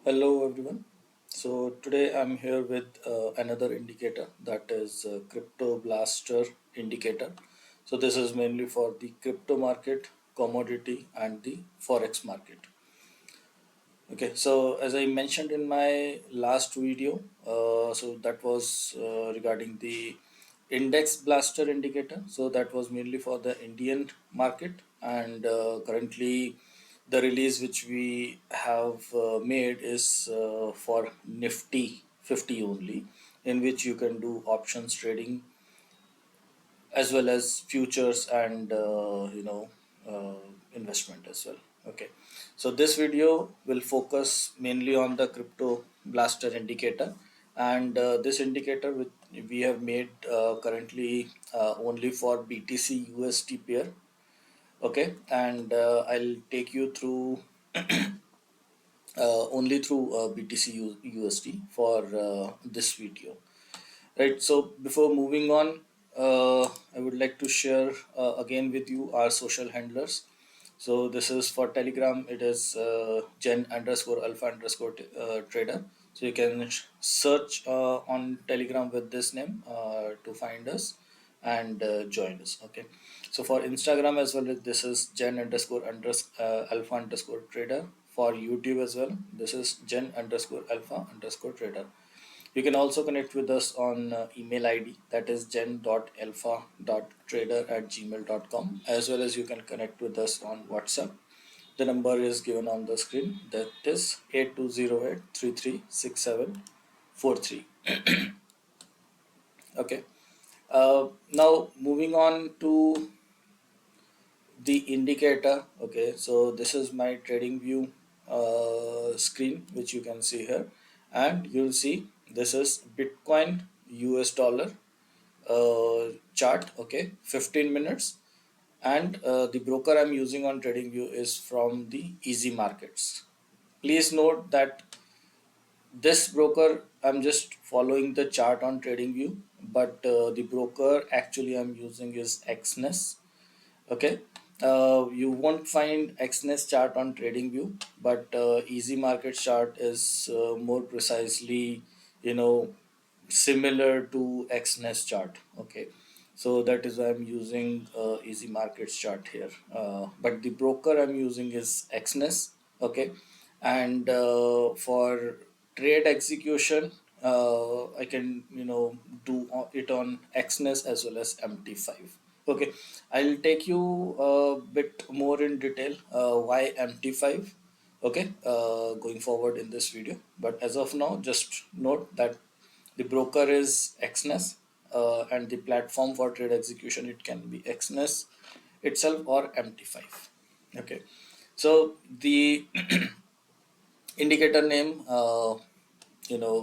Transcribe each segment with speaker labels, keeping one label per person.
Speaker 1: Hello everyone. So today I'm here with another indicator, that is crypto blaster indicator. So this is mainly for the crypto market, commodity and the forex market. Okay, so as I mentioned in my last video, so that was regarding the index blaster indicator. So that was mainly for the Indian market, and currently the release which we have made is for Nifty 50 only, in which you can do options trading as well as futures and investment as well. Okay, so this video will focus mainly on the crypto blaster indicator, and this indicator which we have made currently only for BTC USD pair. Okay, and I'll take you through only through BTC USD for this video. Right, so before moving on, I would like to share again with you our social handlers. So this is for Telegram, it is gen underscore alpha underscore trader. So you can search on Telegram with this name to find us and join us. Okay, so for Instagram as well, this is gen underscore alpha underscore trader. For YouTube as well, this is gen underscore alpha underscore trader. You can also connect with us on email ID, that is gen.alpha.trader@gmail.com, as well as you can connect with us on WhatsApp. The number is given on the screen, that is 8208336743. Okay. Now moving on to the indicator. Okay, so this is my TradingView screen which you can see here, and you'll see this is Bitcoin US dollar chart. Okay, 15 minutes, and the broker I'm using on TradingView is from the Easy Markets. Please note that this broker, I'm just following the chart on TradingView, but the broker actually I'm using is Exness. Okay, you won't find Exness chart on TradingView, but Easy Market chart is more precisely, you know, similar to Exness chart. Okay, so that is why I'm using Easy Markets chart here. But the broker I'm using is Exness. Okay, and for trade execution, I can do it on Exness as well as MT5. Okay, I'll take you a bit more in detail why MT5. Okay, going forward in this video, but as of now, just note that the broker is Exness, and the platform for trade execution, it can be Exness itself or MT5. Okay, so the indicator name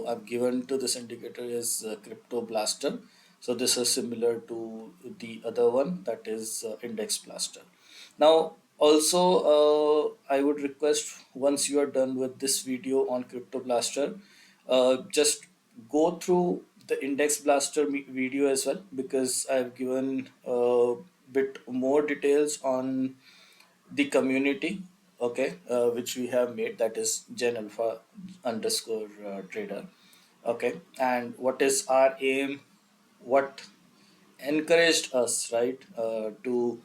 Speaker 1: I've given to this indicator is Crypto Blaster. So this is similar to the other one, that is Index Blaster. Now also, I would request, once you are done with this video on Crypto Blaster, just go through the Index Blaster video as well, because I've given a bit more details on the community. Okay, which we have made, that is gen alpha underscore trader. Okay, and what is our aim, what encouraged us, right, to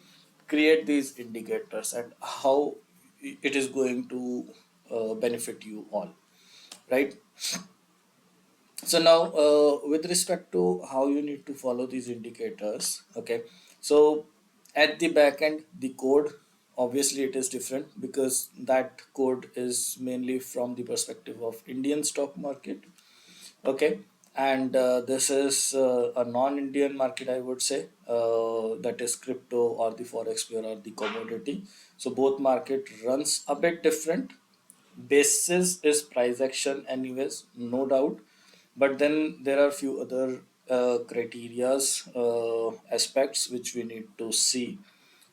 Speaker 1: create these indicators, and how it is going to benefit you all, right? So now, with respect to how you need to follow these indicators. Okay, so at the back end, the code, obviously it is different, because that code is mainly from the perspective of Indian stock market. Okay, and this is a non-Indian market, I would say, that is crypto or the forex pair or the commodity. So both market runs a bit different. Basis is price action anyways, no doubt, but then there are few other criterias, aspects which we need to see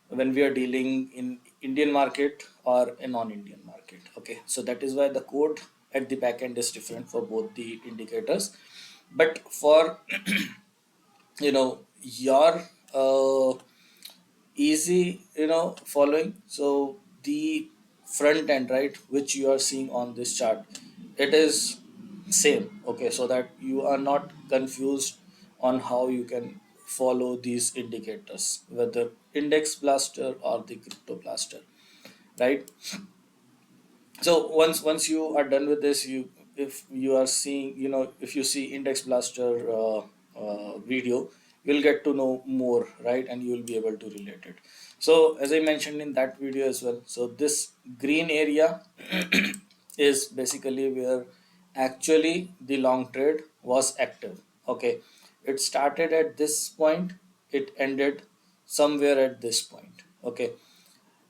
Speaker 1: when we are dealing in Indian market or a non-Indian market. Okay, so that is why the code at the back end is different for both the indicators. But for your easy following, so the front end, right, which you are seeing on this chart, it is same. Okay, so that you are not confused on how you can follow these indicators, whether index blaster or the crypto blaster, right? So once you are done with this, you, if you are seeing, if you see index blaster video, you'll get to know more, right? And you will be able to relate it. So as I mentioned in that video as well, so this green area is basically where actually the long trade was active. Okay, it started at this point, it ended somewhere at this point. Okay,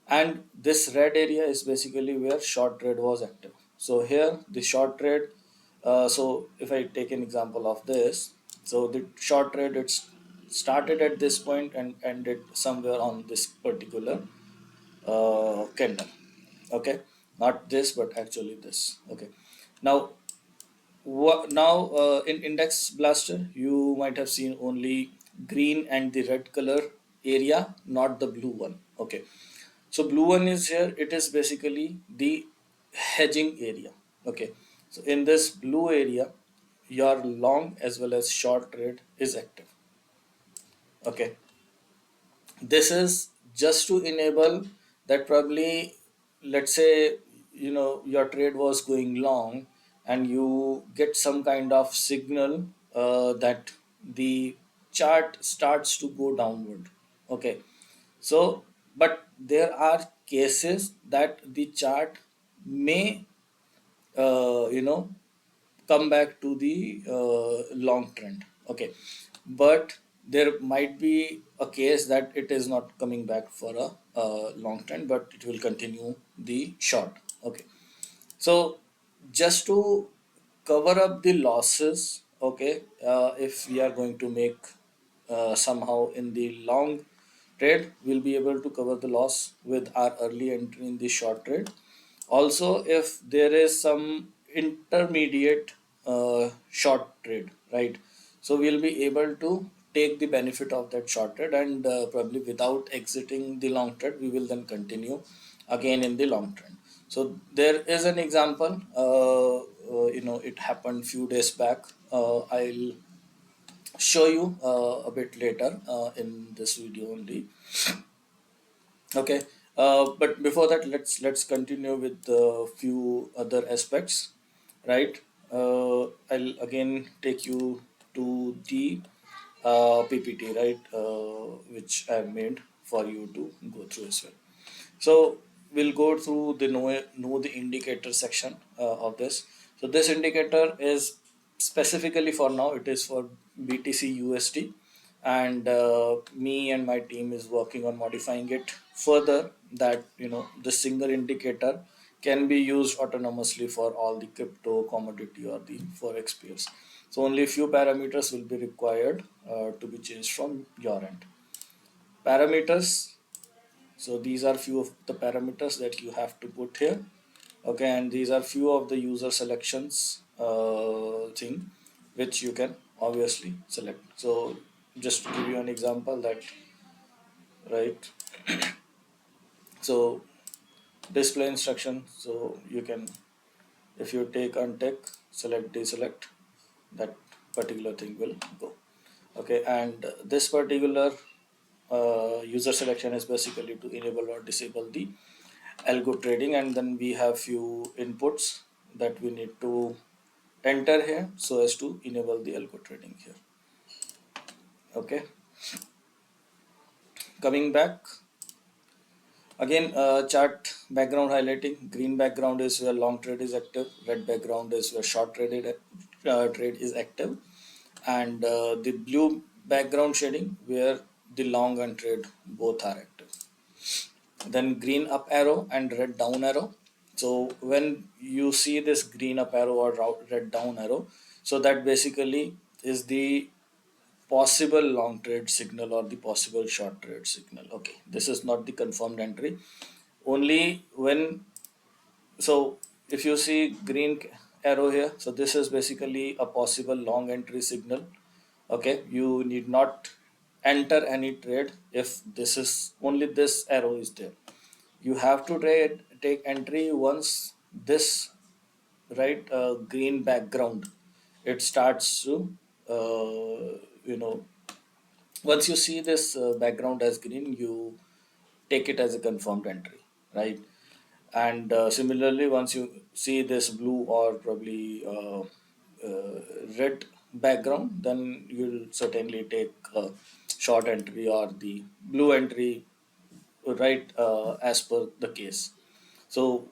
Speaker 1: and this red area is basically where short trade was active. So here the short trade, so if I take an example of this, so the short trade, it's started at this point and ended somewhere on this particular candle. Okay, not this but actually this. Okay, now in index blaster you might have seen only green and the red color area, not the blue one. Okay, so blue one is here, it is basically the hedging area. Okay, so in this blue area your long as well as short trade is active. Okay, this is just to enable that, probably let's say your trade was going long and you get some kind of signal that the chart starts to go downward. Okay, so but there are cases that the chart may come back to the long trend. Okay, but there might be a case that it is not coming back for a long trend, but it will continue the short. Okay, so just to cover up the losses, okay, if we are going to make somehow in the long trade, we'll be able to cover the loss with our early entry in the short trade. Also, if there is some intermediate short trade, right? So we'll be able to take the benefit of that short trade, and probably without exiting the long trade, we will then continue again in the long trend. So there is an example, it happened few days back. I'll show you a bit later in this video only. Okay, but before that, let's continue with a few other aspects, right? I'll again take you to the PPT, right, which I've made for you to go through as well. So we'll go through the know the indicator section of this. So this indicator is specifically for now. It is for BTC USD, and me and my team is working on modifying it further. That the single indicator can be used autonomously for all the crypto, commodity, or the forex pairs. So only few parameters will be required to be changed from your end. Parameters, so these are few of the parameters that you have to put here. Okay, and these are few of the user selections thing which you can obviously select. So just to give you an example, that right, so display instruction, so you can, if you take untick, select, deselect, that particular thing will go. Okay, and this particular user selection is basically to enable or disable the algo trading, and then we have few inputs that we need to enter here so as to enable the algo trading here. Okay, coming back again, chart background highlighting. Green background is where long trade is active, red background is where short trade is active, and the blue background shading where the long and trade both are active. Then green up arrow and red down arrow. So when you see this green up arrow or red down arrow, so that basically is the possible long trade signal or the possible short trade signal. Okay, this is not the confirmed entry. Only when, so if you see green arrow here, so this is basically a possible long entry signal. Okay, you need not enter any trade if this is only this arrow is there. You have to take entry once this right, green background, it starts to, you know, once you see this background as green, you take it as a confirmed entry, right? And similarly, once you see this blue or probably red background, then you'll certainly take a short entry or the blue entry, right, as per the case. So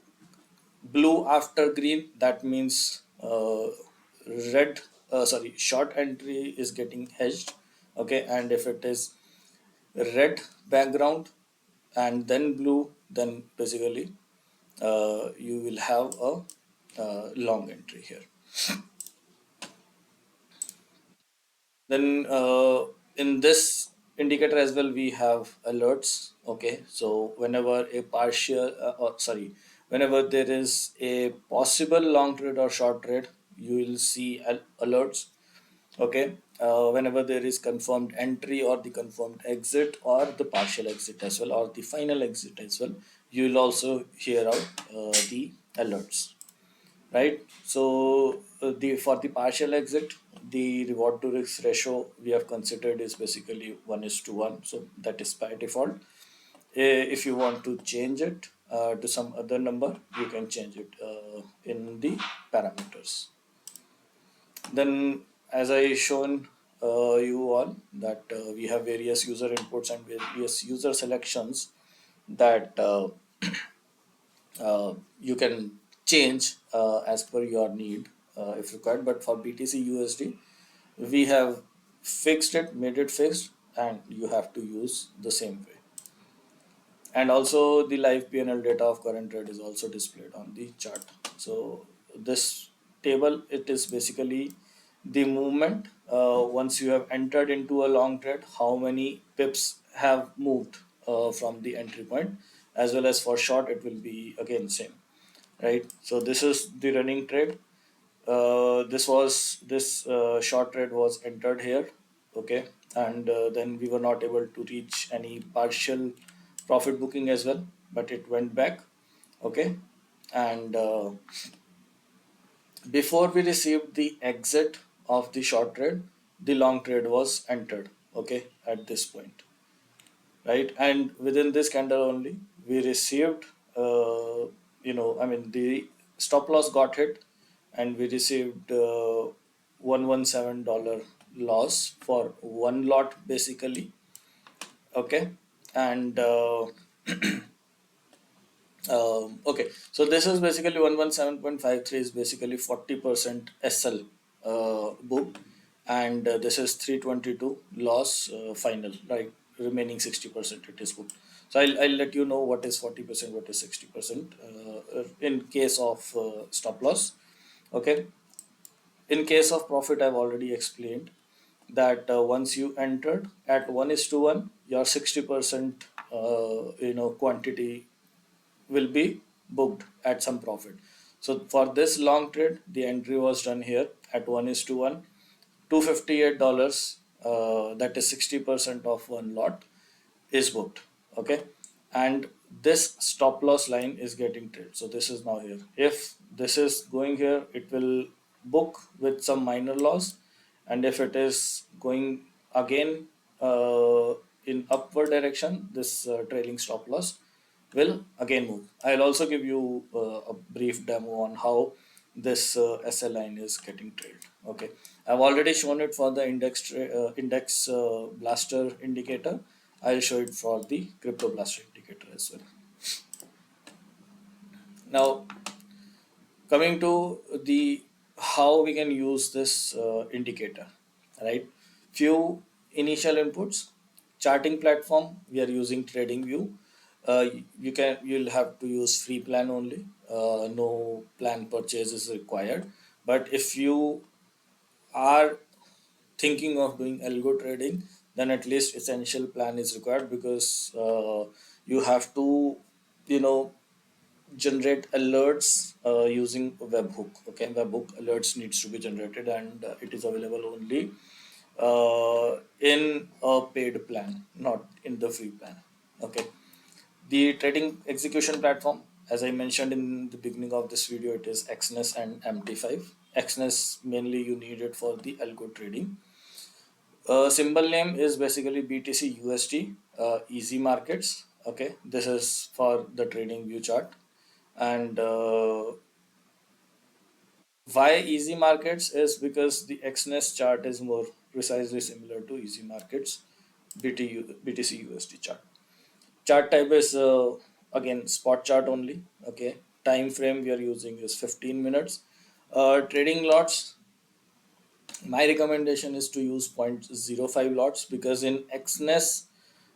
Speaker 1: blue after green, that means red, sorry, short entry is getting hedged. Okay, and if it is red background and then blue, then basically you will have a long entry here. Then in this indicator as well, we have alerts. Okay, so whenever a partial, sorry, whenever there is a possible long trade or short trade, you will see alerts. Okay, whenever there is confirmed entry or the confirmed exit or the partial exit as well or the final exit as well, you will also hear out the alerts, right? So the for the partial exit, the reward to risk ratio we have considered is basically 1:1. So that is by default. If you want to change it to some other number, you can change it in the parameters. Then, as I shown you all that we have various user inputs and various user selections that you can change as per your need if required. But for BTC USD, we have fixed it, made it fixed, and you have to use the same way. And also the live PNL data of current trade is also displayed on the chart. So this table, it is basically the movement once you have entered into a long trade, how many pips have moved from the entry point, as well as for short it will be again same, right? So this is the running trade. This short trade was entered here, okay, and then we were not able to reach any partial profit booking as well, but it went back, okay, and before we received the exit of the short trade, the long trade was entered, okay, at this point, right? And within this candle only, we received, I mean, the stop loss got hit, and we received $117 loss for one lot, basically. Okay, and okay, so this is basically 117.53 is basically 40% SL book, and this is 322 loss final, right? Remaining 60% it is booked. So I'll let you know what is 40%, what is 60% in case of stop loss. Okay, in case of profit, I've already explained that once you entered at 1:1, your 60% quantity will be booked at some profit. So for this long trade, the entry was done here at 1:1, $258. That is 60% of one lot is booked. Okay, and this stop loss line is getting trailed. So this is now here. If this is going here, it will book with some minor loss, and if it is going again in upward direction, this trailing stop loss will again move. I'll also give you a brief demo on how this SL line is getting trailed. Okay, I've already shown it for the index blaster indicator. I'll show it for the crypto blaster indicator as well. Now, coming to the how we can use this indicator, right? Few initial inputs. Charting platform, we are using TradingView. You'll have to use free plan only. No plan purchase is required. But if you are thinking of doing algo trading, then at least essential plan is required, because you have to, you know, generate alerts using webhook. Okay, webhook alerts needs to be generated, and it is available only in a paid plan, not in the free plan. Okay, the trading execution platform, as I mentioned in the beginning of this video, it is Exness and MT5. Exness mainly you need it for the algo trading. Symbol name is basically BTCUSD, easy markets. Okay, this is for the trading view chart. And why easy markets is because the Exness chart is more precisely similar to easy markets BTCUSD chart. Chart type is again spot chart only. Okay, time frame we are using is 15 minutes. Trading lots, my recommendation is to use 0.05 lots, because in Exness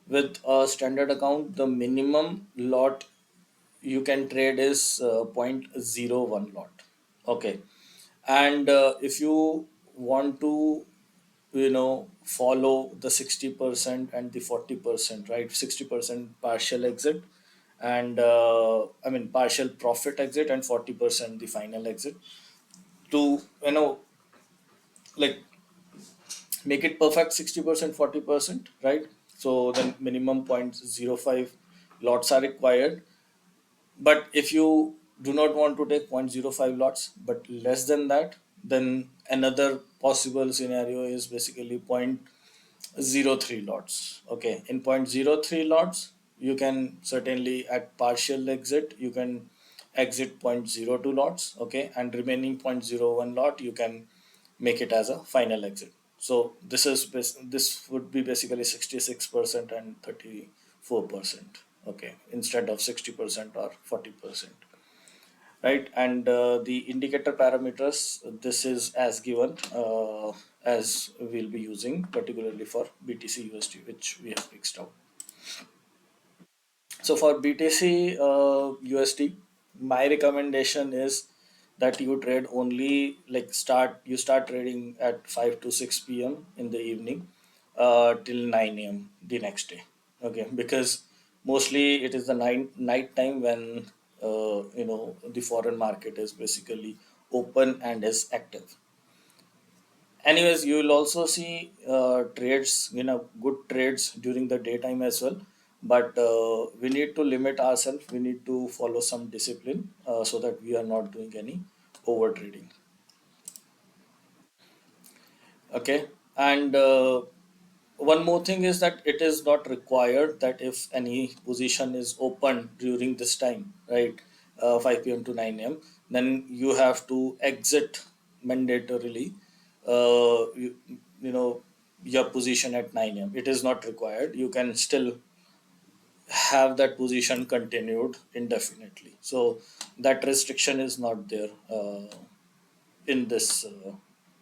Speaker 1: with a standard account the minimum lot you can trade is zero point zero 0.01 lot. Okay, and if you want to follow the 60% and the 40%, right? 60% partial exit, and I mean partial profit exit, and 40% the final exit, to like make it perfect 60% 40%, right? So then minimum 0.05 lots are required. But if you do not want to take 0.05 lots but less than that, then another possible scenario is basically 0.03 lots. Okay, in 0.03 lots you can certainly at partial exit you can exit 0.02 lots. Okay, and remaining 0.01 lot you can make it as a final exit. So this would be basically 66% and 34%. Okay, instead of 60% or 40%, right? And the indicator parameters, this is as given, as we'll be using particularly for BTC USD, which we have fixed out. So for BTC USD, my recommendation is that you trade only like you start trading at 5 to 6 p.m. in the evening till 9 a.m. the next day. Okay, because mostly it is the night time when the foreign market is basically open and is active. Anyways, you will also see trades, good trades during the daytime as well. But we need to limit ourselves. We need to follow some discipline so that we are not doing any over trading. Okay, and one more thing is that it is not required that if any position is open during this time, right, 5 p.m. to 9 a.m., then you have to exit mandatorily. You know your position at 9 a.m. It is not required. You can still have that position continued indefinitely. So that restriction is not there. In this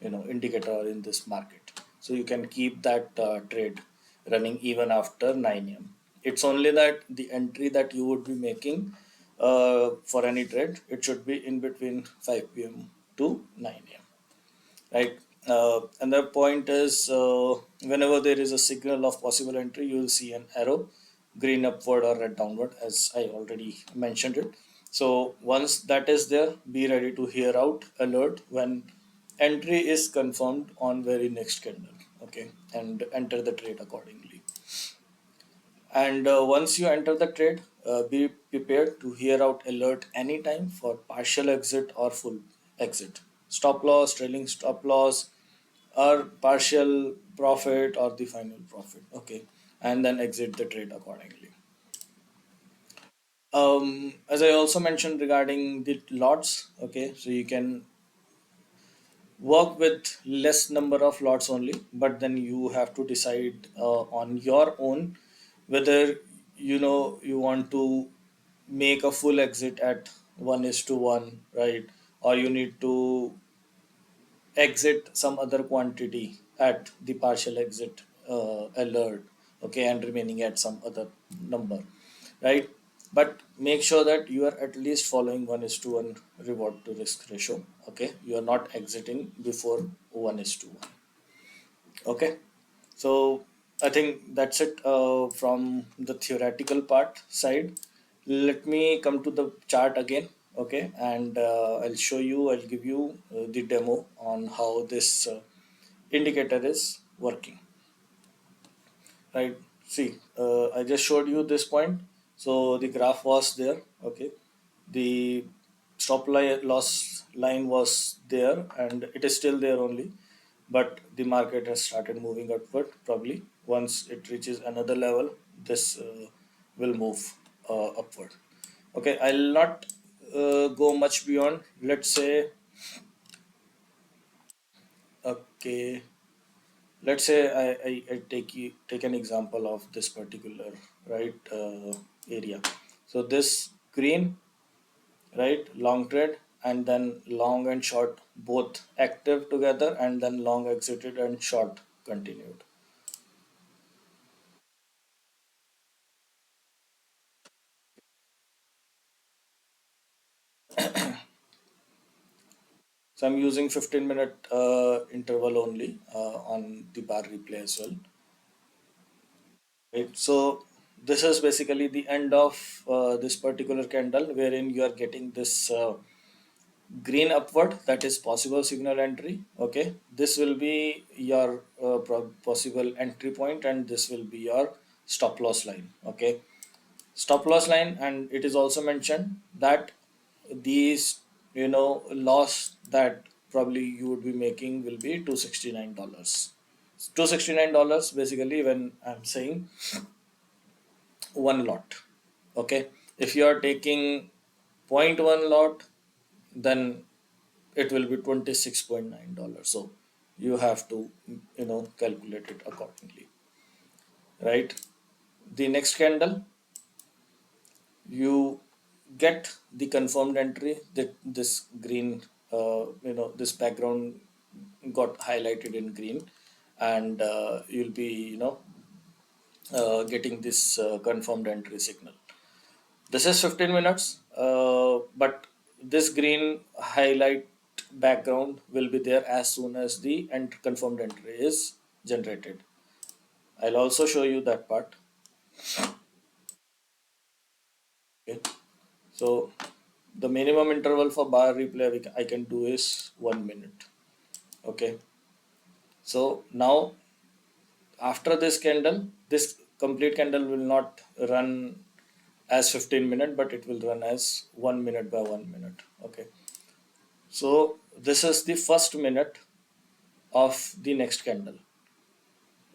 Speaker 1: indicator or in this market, so you can keep that trade running even after 9 a.m. It's only that the entry that you would be making for any trade, it should be in between 5 p.m. to 9 a.m, right? Another point is, whenever there is a signal of possible entry, you will see an arrow, green upward or red downward, as I already mentioned it. So once that is there, be ready to hear out alert when entry is confirmed on very next candle. Okay, and enter the trade accordingly. And once you enter the trade, be prepared to hear out alert anytime for partial exit or full exit, stop loss, trailing stop loss, or partial profit or the final profit. Okay, and then exit the trade accordingly. As I also mentioned regarding the lots, okay, so you can work with less number of lots only, but then you have to decide on your own whether you want to make a full exit at 1:1, right? Or you need to exit some other quantity at the partial exit alert, okay, and remaining at some other number, right? But make sure that you are at least following 1:1 reward to risk ratio. Okay, you are not exiting before 1:1. Okay, so I think that's it from the theoretical part side. Let me come to the chart again. Okay, and I'll give you the demo on how this indicator is working, right? See, I just showed you this point. So the graph was there. Okay, the loss line was there and it is still there only, but the market has started moving upward. Probably once it reaches another level, this will move upward. Okay, I'll not go much beyond. Let's say, okay, let's say I take an example of this particular, right, area. So this green, right, long trade, and then long and short both active together, and then long exited and short continued. So I'm using 15-minute interval only on the bar replay as well. Right. So this is basically the end of this particular candle, wherein you are getting this green upward, that is possible signal entry. Okay, this will be your possible entry point, and this will be your stop loss line. Okay, stop loss line, and it is also mentioned that these, loss that probably you would be making will be $269. $269 basically when I'm saying one lot. Okay, if you are taking point 0.1 lot, then it will be $26.9. So you have to, calculate it accordingly, right? The next candle, you get the confirmed entry that this green, this background got highlighted in green, and you'll be, getting this confirmed entry signal. This is 15 minutes, but this green highlight background will be there as soon as the confirmed entry is generated. I'll also show you that part. Okay. So the minimum interval for bar replay I can do is 1 minute. Okay. So now after this candle, this complete candle will not run as 15 minute, but it will run as 1 minute by 1 minute. Okay. So this is the first minute of the next candle.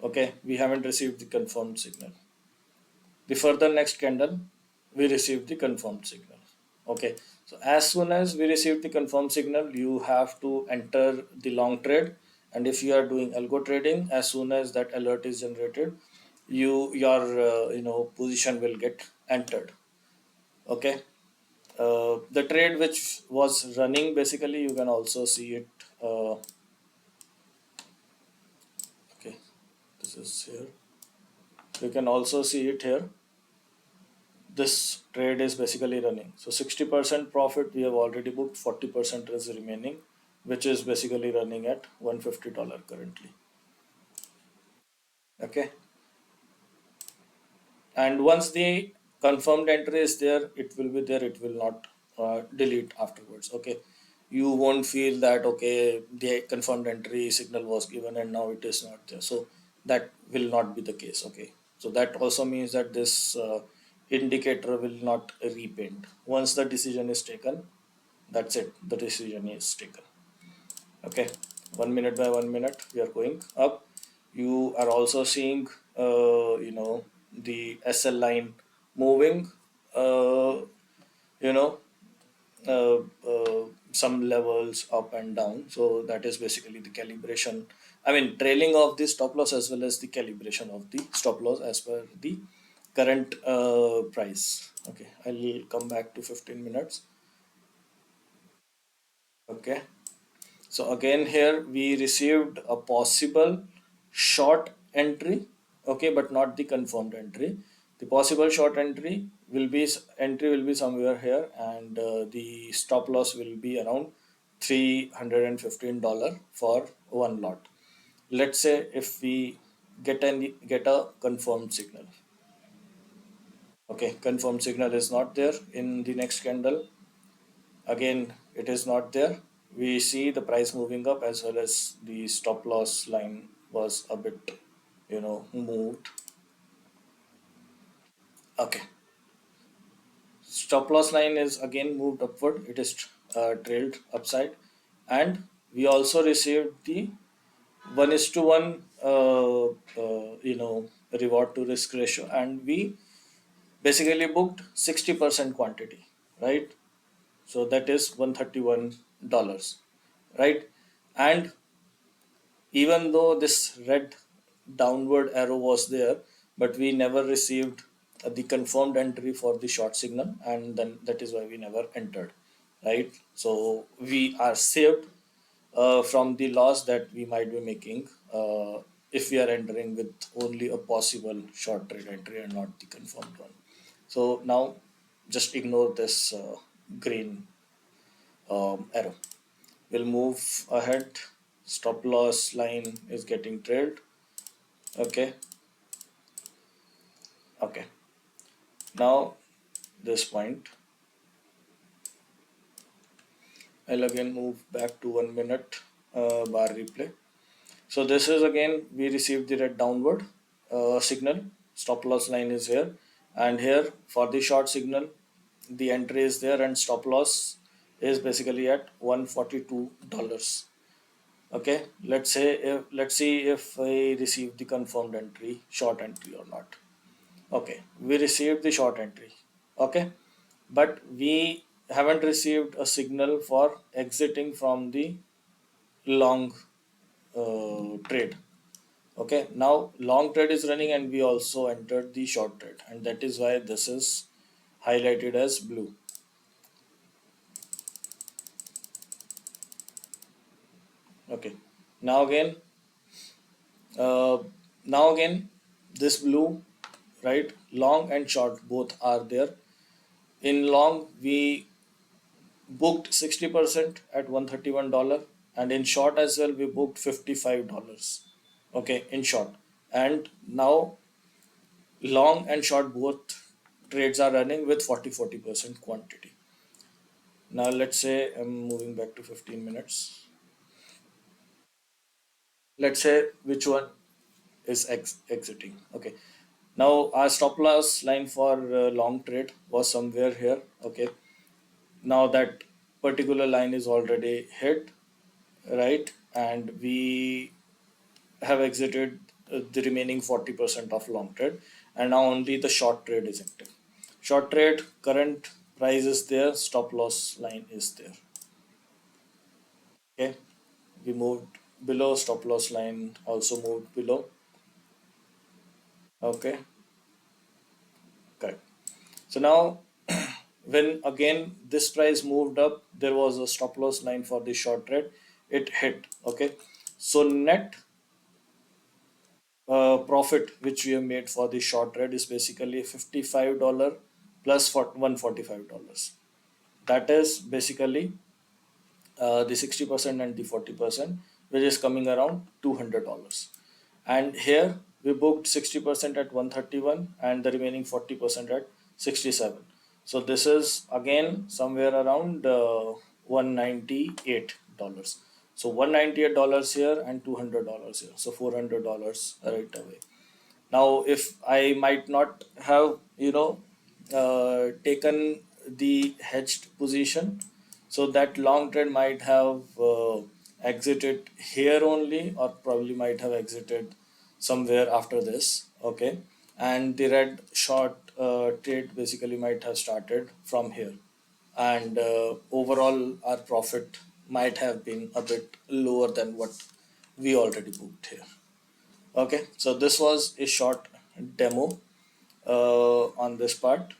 Speaker 1: Okay, we haven't received the confirmed signal. The further next candle, we received the confirmed signal. Okay, so as soon as we receive the confirmed signal, you have to enter the long trade. And if you are doing algo trading, as soon as that alert is generated, your position will get entered. Okay, the trade which was running, basically you can also see it. Okay, this is here. You can also see it here. This trade is basically running. So 60% profit we have already booked, 40% is remaining, which is basically running at $150 currently. Okay. And once the confirmed entry is there, it will be there, it will not delete afterwards. Okay. You won't feel that, okay, the confirmed entry signal was given and now it is not there. So that will not be the case. Okay. So that also means that this indicator will not repaint. Once the decision is taken, that's it. The decision is taken. Okay. 1 minute by 1 minute, we are going up. You are also seeing, the SL line moving, uh, you know, uh, some levels up and down. So that is basically the calibration. I mean, trailing of the stop loss as well as the calibration of the stop loss as per the current price. Okay, I'll come back to 15 minutes. Okay. So again here we received a possible short entry, okay, but not the confirmed entry. The possible short entry will be somewhere here, and the stop loss will be around $315 for one lot. Let's say if we get a confirmed signal. Okay, confirmed signal is not there in the next candle. Again, it is not there. We see the price moving up as well as the stop loss line was a bit, moved. Okay. stop loss line is again moved upward. It is trailed upside, and we also received the 1:1 reward to risk ratio, and we basically booked 60% quantity, right? So that is $131, right? And even though this red downward arrow was there, but we never received the confirmed entry for the short signal, and then that is why we never entered, right? So we are saved from the loss that we might be making if we are entering with only a possible short trade entry and not the confirmed one. So now just ignore this green arrow. We'll move ahead. Stop loss line is getting trailed. Okay. Okay. Now this point, I'll again move back to 1 minute bar replay. So this is again, we received the red downward signal. Stop loss line is here, and here for the short signal, the entry is there, and stop loss is basically at $142. Okay, let's see if I receive the confirmed entry, short entry or not. Okay, we received the short entry. Okay, but we haven't received a signal for exiting from the long trade. Okay, now long trade is running, and we also entered the short trade, and that is why this is highlighted as blue. Okay, now again, uh, now again, this blue, right? Long and short both are there. In long, we booked 60% at $131, and in short as well, we booked $55. Okay, in short, and now long and short both trades are running with 40% quantity. Now let's say I'm moving back to 15 minutes. Let's say which one is exiting. Okay. Now our stop loss line for long trade was somewhere here. Okay. Now that particular line is already hit, right? And we have exited the remaining 40% of long trade, and now only the short trade is active. Short trade current price is there, stop loss line is there. Okay, we moved below, stop loss line also moved below. Okay, correct. So now when again this price moved up, there was a stop loss line for the short trade, it hit. Okay, so net profit which we have made for the short trade is basically $55 plus for $145. That is basically the 60% and the 40%, which is coming around $200. And here we booked 60% at 131 and the remaining 40% at 67. So this is again somewhere around $198. So $198 here and $200 here. So $400 right away. Now if I might not have taken the hedged position, so that long trade might have exited here only, or probably might have exited somewhere after this. Okay, and the red short trade basically might have started from here, and overall our profit might have been a bit lower than what we already booked here. Okay, so this was a short demo on this part,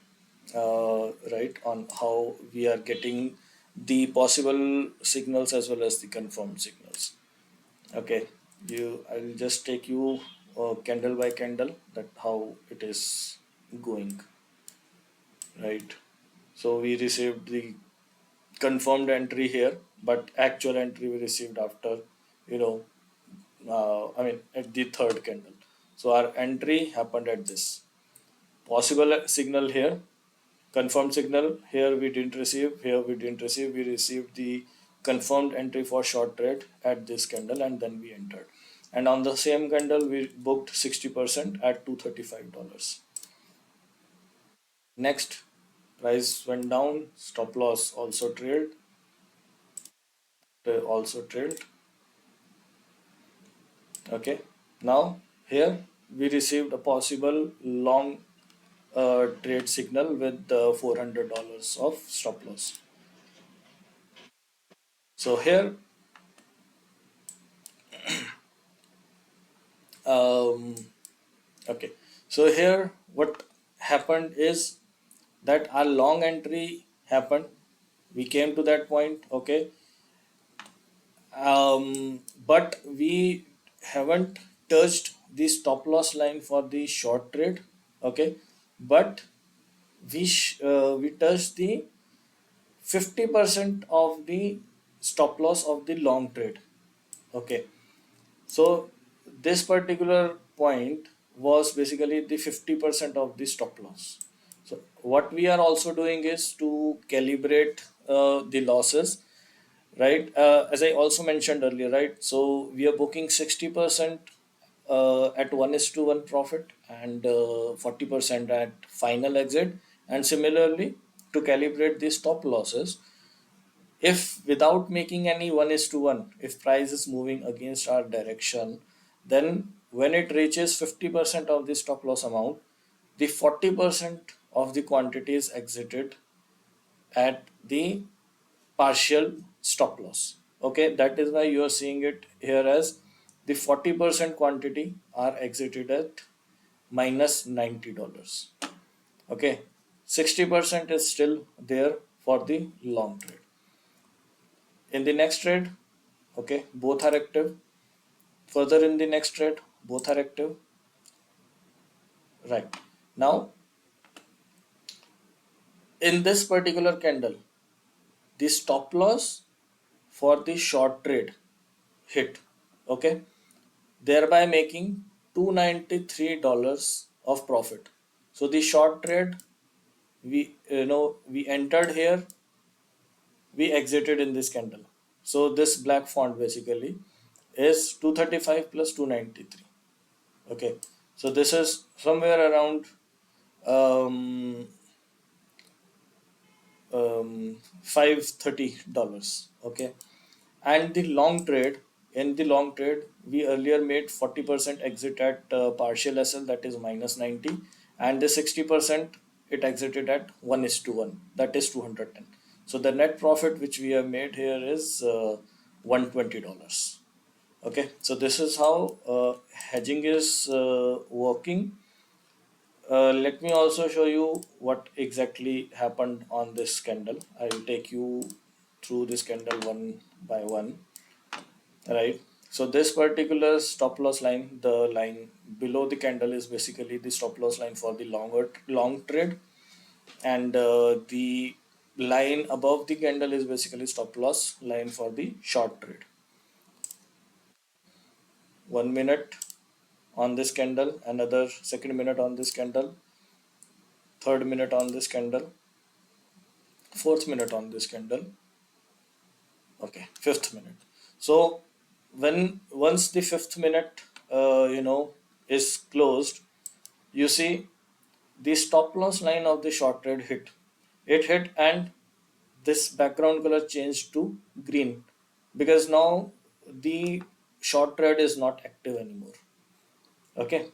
Speaker 1: right, on how we are getting the possible signals as well as the confirmed signals. Okay, I'll just take you candle by candle that how it is going, right? So we received the confirmed entry here, but actual entry we received after, you know, I mean, at the third candle. So our entry happened at this possible signal here, confirmed signal here we didn't receive, here we didn't receive. We received the confirmed entry for short trade at this candle, and then we entered. And on the same candle, we booked 60% at $235. Next, price went down, stop loss also trailed. Okay, now here we received a possible long trade signal with $400 of stop loss. So here, um, okay, so here what happened is that our long entry happened. We came to that point, okay, but we haven't touched the stop loss line for the short trade, okay, but we touched the 50% of the stop loss of the long trade, okay. So this particular point was basically the 50% of the stop loss. So what we are also doing is to calibrate the losses, right? As I also mentioned earlier, right? So we are booking 60% at 1:1 profit and 40% at final exit. And similarly, to calibrate the stop losses, if without making any 1:1, if price is moving against our direction, then when it reaches 50% of the stop loss amount, the 40% of the quantity is exited at the partial stop loss. Okay, that is why you are seeing it here as the 40% quantity are exited at minus $90. Okay, 60% is still there for the long trade. In the next trade, okay, both are active. Further in the next trade, both are active. Right. Now, in this particular candle, the stop loss for the short trade hit. Okay, thereby making $293 of profit. So the short trade, we entered here, we exited in this candle. So this black font basically is 235 plus 293. Okay, so this is somewhere around um, $530. Okay, and the long trade, in the long trade we earlier made 40% exit at partial SL, that is minus 90, and the 60% it exited at 1:1, that is 210. So the net profit which we have made here is $120. Okay, so this is how hedging is working. Let me also show you what exactly happened on this candle. I will take you through this candle one by one, right? So this particular stop loss line, the line below the candle is basically the stop loss line for the long trade, and the line above the candle is basically stop loss line for the short trade. 1 minute on this candle, another second minute on this candle, third minute on this candle, fourth minute on this candle, okay, fifth minute. So when once the fifth minute is closed, you see the stop loss line of the short trade hit. It hit, and this background color changed to green because now the short trade is not active anymore. Okay,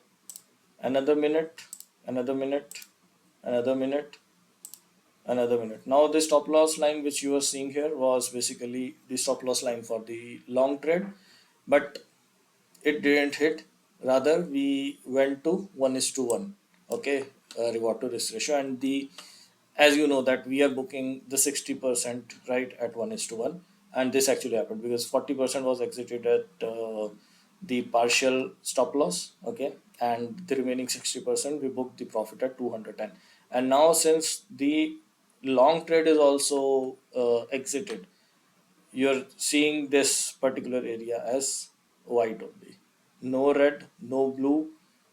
Speaker 1: another minute, another minute, another minute, another minute. Now the stop loss line which you are seeing here was basically the stop loss line for the long trade, but it didn't hit. Rather, we went to 1:1. Okay, reward to risk ratio, and the, as you know that we are booking the 60% right at 1:1, and this actually happened because 40% was exited at the partial stop loss. Okay, and the remaining 60% we booked the profit at 210. And now since the long trade is also exited, you're seeing this particular area as white only, no red, no blue,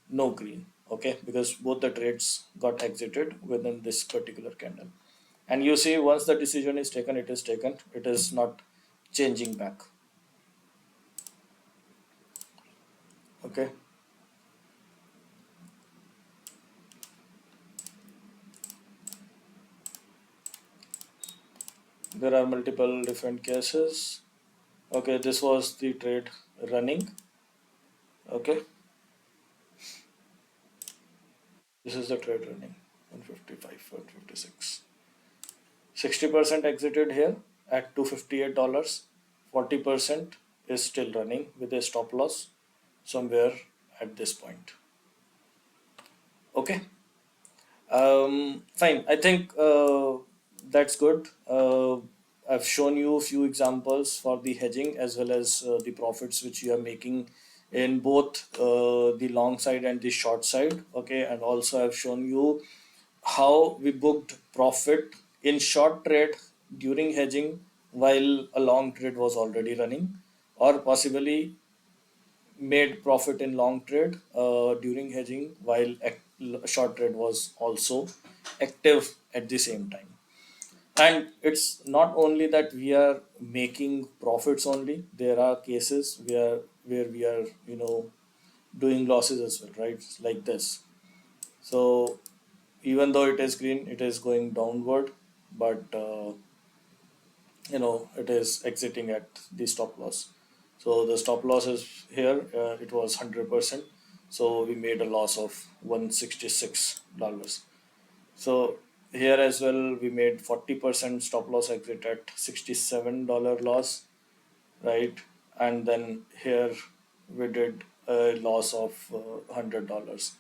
Speaker 1: no green. Okay, because both the trades got exited within this particular candle. And you see, once the decision is taken, it is taken, it is not changing back. Okay, There are multiple different cases. Okay, this was the trade running. Okay, this is the trade running 155, 156. 60% exited here at $258. 40% is still running with a stop loss somewhere at this point. Okay. Fine. I think that's good. I've shown you a few examples for the hedging as well as the profits which you are making in both the long side and the short side. Okay, and also I've shown you how we booked profit in short trade during hedging while a long trade was already running, or possibly made profit in long trade during hedging while short trade was also active at the same time. And it's not only that we are making profits only. There are cases where we are doing losses as well, right? Like this. So even though it is green, it is going downward, but it is exiting at the stop loss. So the stop loss is here. It was 100%. So we made a loss of $166. So here as well, we made 40% stop loss exit at $67 loss, right? And then here we did a loss of $100.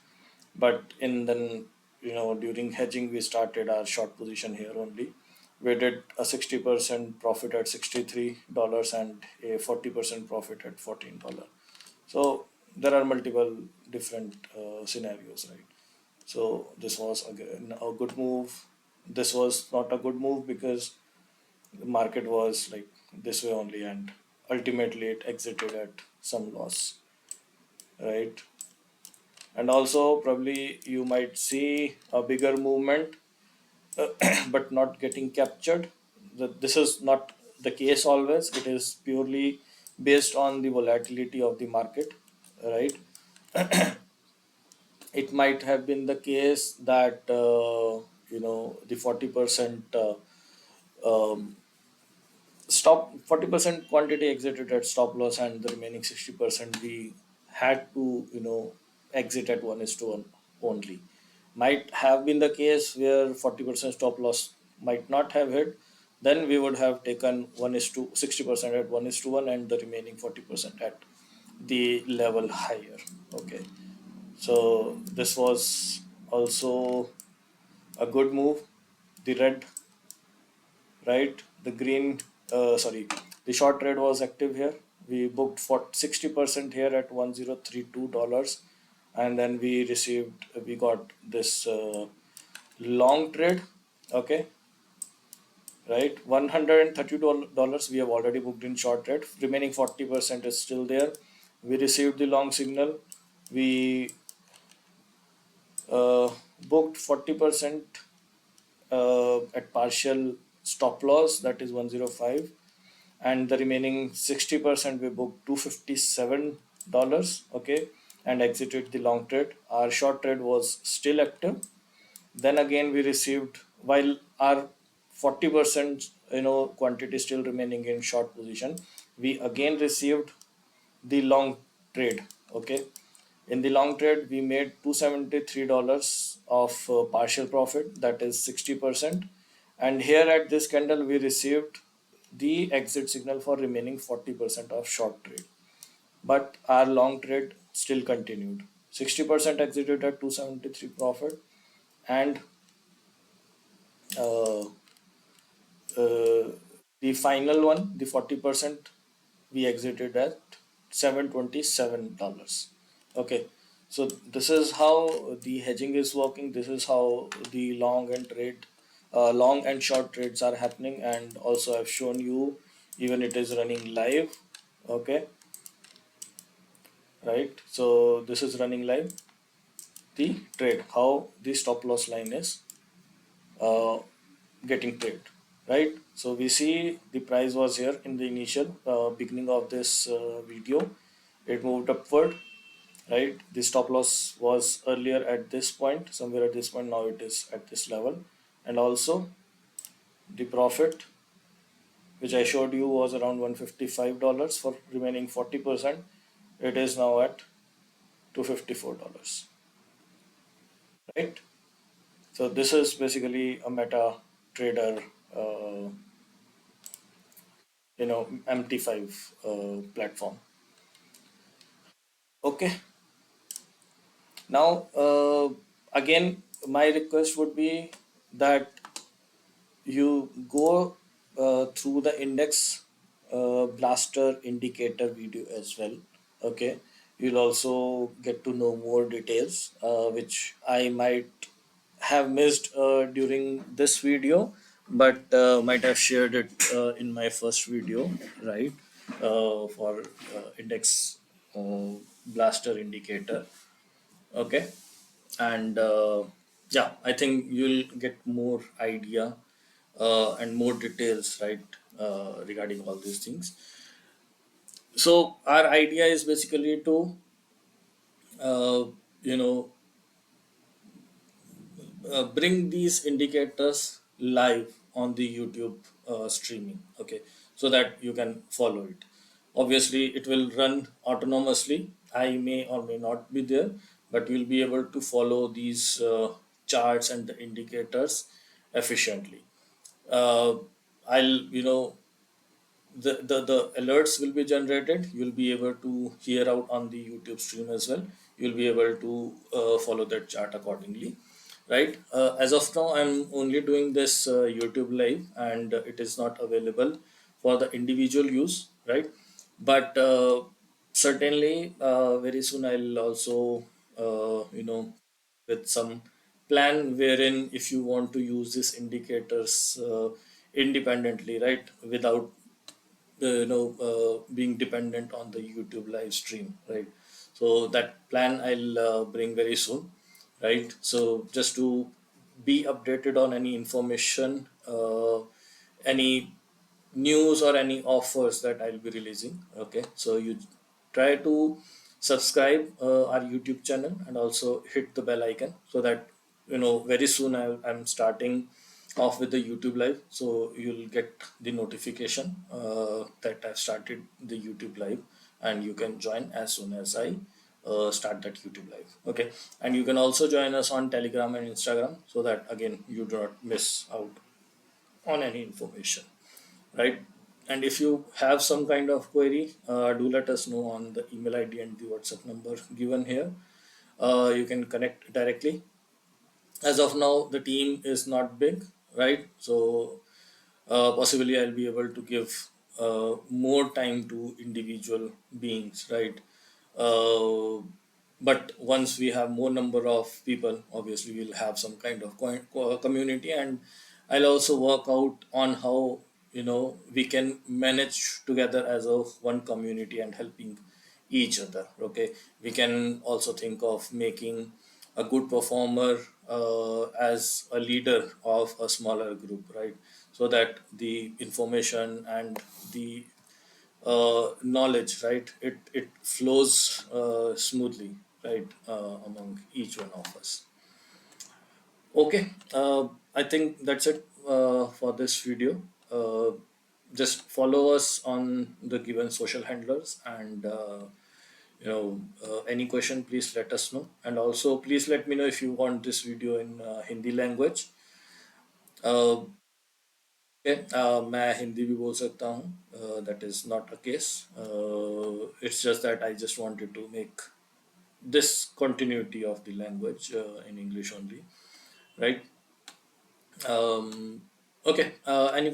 Speaker 1: But in then, during hedging, we started our short position here only. We did a 60% profit at $63 and a 40% profit at $14. So there are multiple different scenarios, right? So this was again a good move. This was not a good move because the market was like this way only, and ultimately it exited at some loss, right? And also probably you might see a bigger movement but not getting captured. This is not the case always. It is purely based on the volatility of the market, right? It might have been the case that the 40% um, stop 40% quantity exited at stop loss, and the remaining 60% we had to exit at 1:1 only. Might have been the case where 40% stop loss might not have hit, then we would have taken 1:60% at 1:1 and the remaining 40% at the level higher. Okay, so this was also a good move. The red, right? The green, sorry, the short trade was active here. We booked for 60% here at $1032, and then we got this long trade. Okay, right? $130 we have already booked in short trade. Remaining 40% is still there. We received the long signal. We uh, booked 40% at partial stop loss, that is 105, and the remaining 60% we booked $257. Okay, and exited the long trade. Our short trade was still active. Then again we received, while our 40% quantity still remaining in short position, we again received the long trade. Okay, in the long trade we made $273 of partial profit, that is 60%. And here at this candle we received the exit signal for remaining 40% of short trade, but our long trade still continued. 60% exited at 273 profit, and uh, the final one, the 40%, we exited at $727. Okay, so this is how the hedging is working. This is how the long and short trades are happening. And also I've shown you, even it is running live. Okay, right? So this is running live. The trade, how the stop loss line is uh, getting paid, right? So we see the price was here in the initial beginning of this video. It moved upward, right? The stop loss was earlier at this point, somewhere at this point. Now it is at this level. And also the profit which I showed you was around $155 for remaining 40%. It is now at $254, right? So this is basically a meta trader, uh, MT5 platform. Okay. Now, again, my request would be that you go through the index blaster indicator video as well. Okay, you'll also get to know more details which I might have missed during this video, but might have shared it in my first video, right? For index uh, blaster indicator. Okay, and yeah, I think you'll get more idea and more details, right, regarding all these things. So our idea is basically to uh, you know bring these indicators live on the YouTube streaming, okay, so that you can follow it. Obviously, it will run autonomously. I may or may not be there, but you'll be able to follow these charts and the indicators efficiently. Uh, I'll, the alerts will be generated. You'll be able to hear out on the YouTube stream as well. You'll be able to follow that chart accordingly, right? As of now, I'm only doing this YouTube live, and it is not available for the individual use, right? But certainly, very soon I'll also with some plan wherein if you want to use these indicators independently, right, without being dependent on the YouTube live stream, right? So that plan I'll bring very soon, right? So just to be updated on any information, any news or any offers that I'll be releasing. Okay, so you try to subscribe our YouTube channel and also hit the bell icon so that very soon I'm starting off with the YouTube live, so you'll get the notification that I've started the YouTube live, and you can join as soon as I start that YouTube live. Okay, and you can also join us on Telegram and Instagram so that again you do not miss out on any information, right? And if you have some kind of query, do let us know on the email ID and the WhatsApp number given here. You can connect directly. As of now, the team is not big, right? So possibly I'll be able to give more time to individual beings, right? Uh, but once we have more number of people, obviously we'll have some kind of community, and I'll also work out on how we can manage together as a one community and helping each other. Okay, we can also think of making a good performer as a leader of a smaller group, right? So that the information and the knowledge, right, it flows smoothly, right, among each one of us. Okay, I think that's it for this video. Just follow us on the given social handlers, and any question, please let us know, and also please let me know if you want this video in Hindi language. uh, okay, मैं हिंदी भी बोल सकता हूँ, that is not a case. It's just that I just wanted to make this continuity of the language in English only, right? Um, okay. Any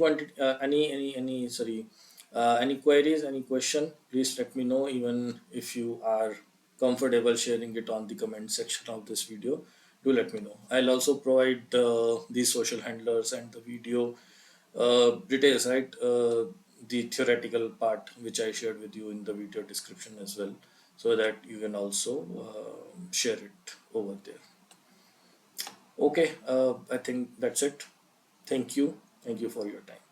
Speaker 1: sorry, any queries, any question? Please let me know. Even if you are comfortable sharing it on the comment section of this video, do let me know. I'll also provide these social handlers and the video details, right? The theoretical part which I shared with you in the video description as well, so that you can also share it over there. Okay, I think that's it. Thank you. Thank you for your time.